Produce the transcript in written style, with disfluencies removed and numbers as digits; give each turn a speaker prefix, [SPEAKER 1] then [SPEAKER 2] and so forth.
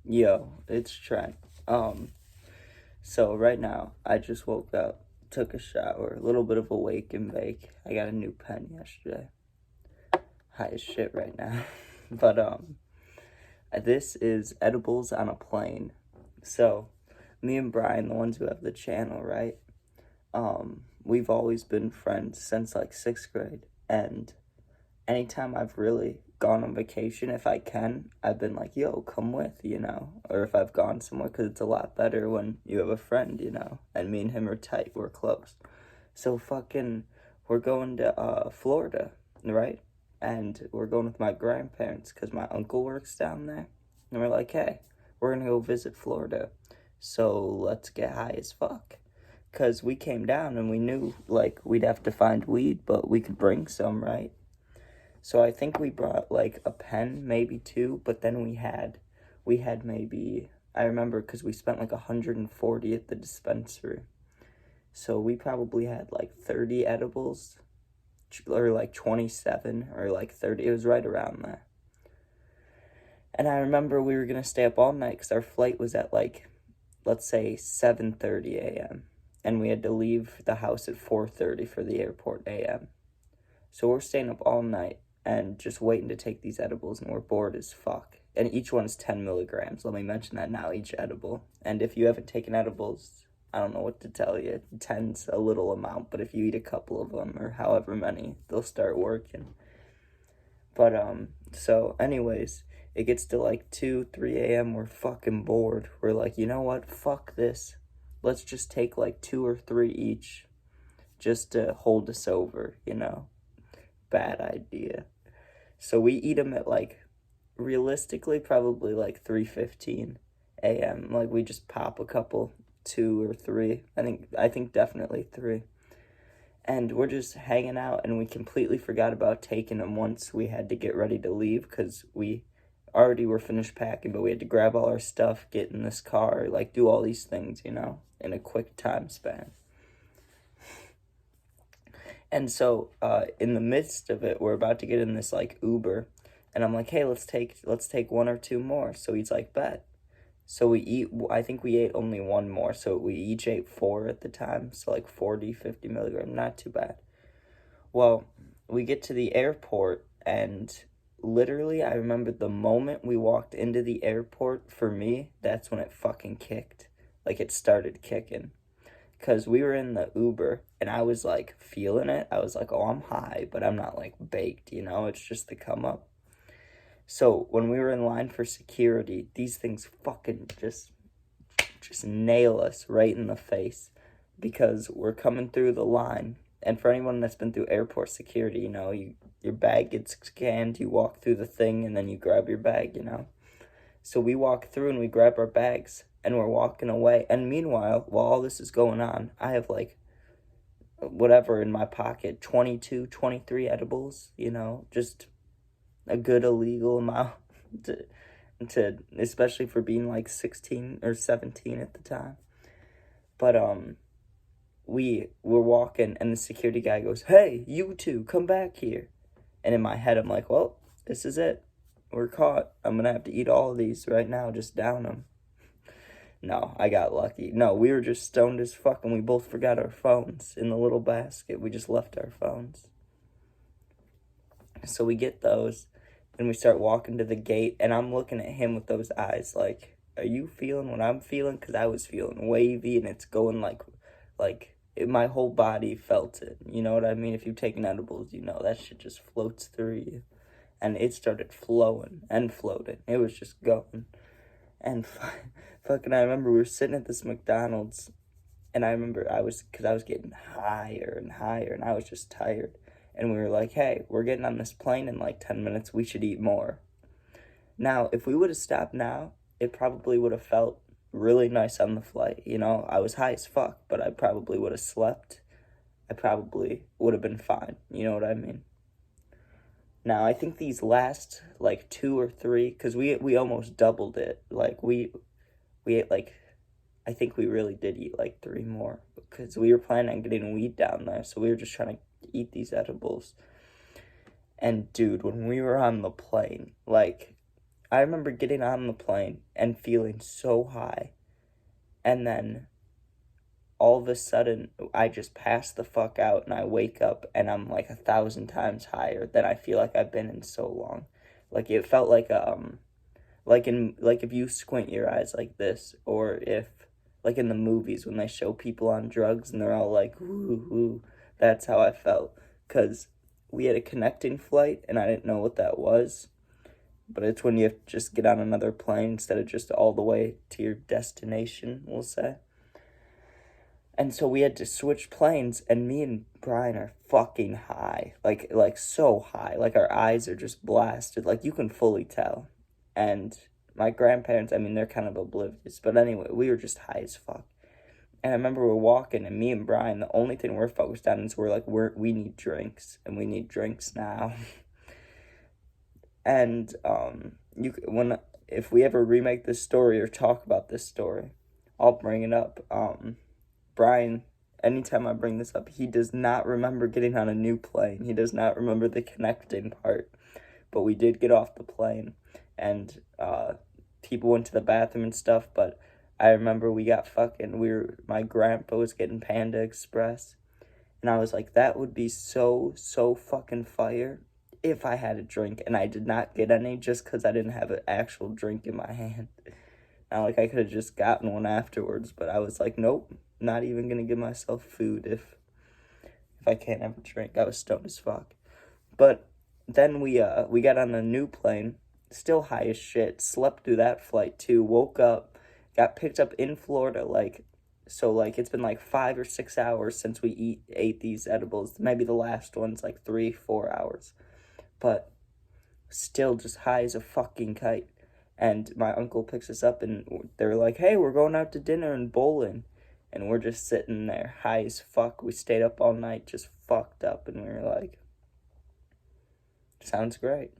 [SPEAKER 1] Yo, it's Trent. So right now, I just woke up, took a shower, a little bit of a wake and bake. I got a new pen yesterday. High as shit right now. But, this is edibles on a plane. So, me and Brian, the ones who have the channel, right? We've always been friends since like 6th grade. And anytime I've really gone on vacation, if I can, I've been like, yo, come with. Or if I've gone somewhere, because it's a lot better when you have a friend. And me and him are tight, we're close. So we're going to Florida, right? And we're going with my grandparents, because my uncle works down there. And we're like, hey, we're going to go visit Florida. So let's get high as fuck. Because we came down and we knew, like, we'd have to find weed, but we could bring some, right? So I think we brought like a pen, maybe two, but then we had maybe, I remember because we spent like 140 at the dispensary. So we probably had like 30 edibles, or like 27, or like 30. It was right around there. And I remember we were gonna stay up all night because our flight was at like, let's say 7:30 a.m. and we had to leave the house at 4:30 for the airport a.m. So we're staying up all night and just waiting to take these edibles, and we're bored as fuck. And each one's 10 milligrams. Let me mention that now, each edible. And if you haven't taken edibles, I don't know what to tell you. 10's a little amount, but if you eat a couple of them, or however many, they'll start working. But, so anyways, it gets to like 2, 3 a.m. We're fucking bored. We're like, you know what? Fuck this. Let's just take like 2 or 3 each just to hold us over. Bad idea. So we eat them at like, realistically, probably like 3:15 a.m. Like we just pop a couple, 2 or 3. I think definitely 3. And we're just hanging out, and we completely forgot about taking them once we had to get ready to leave, because we already were finished packing, but we had to grab all our stuff, get in this car, like do all these things, in a quick time span. And so, in the midst of it, we're about to get in this like Uber, and I'm like, hey, let's take 1 or 2 more. So he's like, bet. So we eat. I think we ate only 1 more. So we each ate 4 at the time. So like 40, 50 milligram, not too bad. Well, we get to the airport, and literally, I remember the moment we walked into the airport. For me, that's when it fucking kicked. Like it started kicking. Because we were in the Uber, and I was like feeling it. I was like, oh, I'm high, but I'm not like baked. It's just the come up. So when we were in line for security, these things fucking just nail us right in the face, because we're coming through the line. And for anyone that's been through airport security, your bag gets scanned, you walk through the thing, and then you grab your bag. So we walk through and we grab our bags, and we're walking away. And meanwhile, while all this is going on, I have like whatever in my pocket, 22, 23 edibles, just a good illegal amount to especially for being like 16 or 17 at the time. But we were walking, and the security guy goes, hey, you two, come back here. And in my head, I'm like, well, this is it. We're caught. I'm gonna have to eat all of these right now, just down them. No, I got lucky. No, we were just stoned as fuck, and we both forgot our phones in the little basket. We just left our phones. So we get those, and we start walking to the gate, and I'm looking at him with those eyes like, are you feeling what I'm feeling? Because I was feeling wavy, and it's going my whole body felt it. You know what I mean? If you've taken edibles, that shit just floats through you. And it started flowing and floating. It was just going. And fucking, I remember we were sitting at this McDonald's, and I remember because I was getting higher and higher, and I was just tired. And we were like, hey, we're getting on this plane in like 10 minutes. We should eat more. Now, if we would have stopped now, it probably would have felt really nice on the flight. I was high as fuck, but I probably would have slept. I probably would have been fine. You know what I mean? Now, I think these last, like, 2 or 3, because we almost doubled it. Like, we ate, like, I think we really did eat, like, 3 more. Because we were planning on getting weed down there, so we were just trying to eat these edibles. And, dude, when we were on the plane, like, I remember getting on the plane and feeling so high, and then all of a sudden I just pass the fuck out and I wake up and I'm like 1,000 times higher than I feel like I've been in so long. Like it felt like if you squint your eyes like this, or if like in the movies when they show people on drugs and they're all like woo woo, that's how I felt. Because we had a connecting flight and I didn't know what that was, but it's when you have to just get on another plane instead of just all the way to your destination, we'll say. And so we had to switch planes, and me and Brian are fucking high. Like so high. Like our eyes are just blasted. Like you can fully tell. And my grandparents, I mean, they're kind of oblivious. But anyway, we were just high as fuck. And I remember we're walking, and me and Brian, the only thing we're focused on is we need drinks, and we need drinks now. And if we ever remake this story or talk about this story, I'll bring it up. Brian, anytime I bring this up, he does not remember getting on a new plane. He does not remember the connecting part. But we did get off the plane, and people went to the bathroom and stuff, but I remember my grandpa was getting Panda Express, and I was like, that would be so fucking fire if I had a drink, and I did not get any just because I didn't have an actual drink in my hand. Now, like, I could have just gotten one afterwards, but I was like, nope, not even gonna give myself food if I can't have a drink. I was stoned as fuck. But then we got on a new plane, still high as shit, slept through that flight too, woke up, got picked up in Florida, it's been like 5 or 6 hours since we ate these edibles. Maybe the last one's like 3-4 hours. But still just high as a fucking kite. And my uncle picks us up and they're like, hey, we're going out to dinner and bowling. And we're just sitting there high as fuck. We stayed up all night just fucked up, and we were like, sounds great.